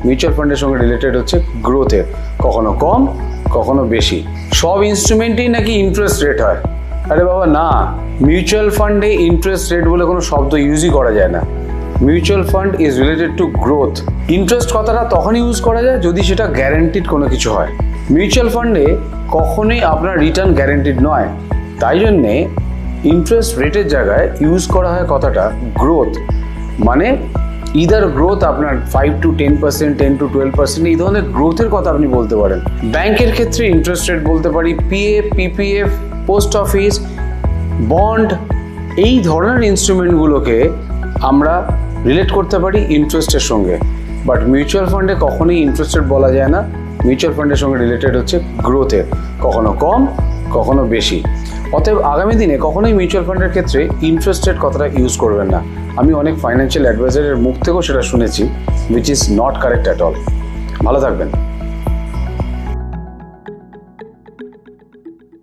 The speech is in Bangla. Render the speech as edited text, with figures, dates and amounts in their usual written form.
মিউচুয়াল ফান্ডের সঙ্গে রিলেটেড হচ্ছে গ্রোথের, কখনো কম কখনো বেশি। সব ইনস্ট্রুমেন্টেই নাকি ইন্টারেস্ট রেট হয়। আরে বাবা না, মিউচুয়াল ফান্ডে ইন্টারেস্ট রেট বলে কোনো শব্দ ইউজই করা যায় না। Mutual fund is related to growth. Interest কথাটা তখন ইউজ করা যায় যদি সেটা গ্যারান্টিড কোনো কিছু হয়। মিউচুয়াল ফান্ডে কখনোই আপনার রিটার্ন গ্যারান্টিড নয়, তাই জন্যে ইন্টারেস্ট রেটের জায়গায় ইউজ করা হয় কথাটা গ্রোথ। মানে ইদার গ্রোথ আপনার 5 to 10%, 10 to 12%, এই ধরনের গ্রোথের কথা আপনি বলতে পারেন। ব্যাংকের ক্ষেত্রে ইন্টারেস্ট রেট বলতে পারি PF, PPF, post office, bond, এই ধরনের ইনস্ট্রুমেন্টগুলোকে আমরা রিলেট করতে পারি ইন্টারেস্টের সঙ্গে। বাট মিউচুয়াল ফান্ডে কখনোই ইন্টারেস্ট রেট বলা যায় না। মিউচুয়াল ফান্ডের সঙ্গে রিলেটেড হচ্ছে গ্রোথের, কখনো কম কখনো বেশি। অতএব আগামী দিনে কখনোই মিউচুয়াল ফান্ডের ক্ষেত্রে ইন্টারেস্ট রেট কথাটা ইউজ করবেন না। আমি অনেক ফাইন্যান্সিয়াল অ্যাডভাইজারের মুখ থেকেও সেটা শুনেছি, which is not correct at all. ভালো থাকবেন।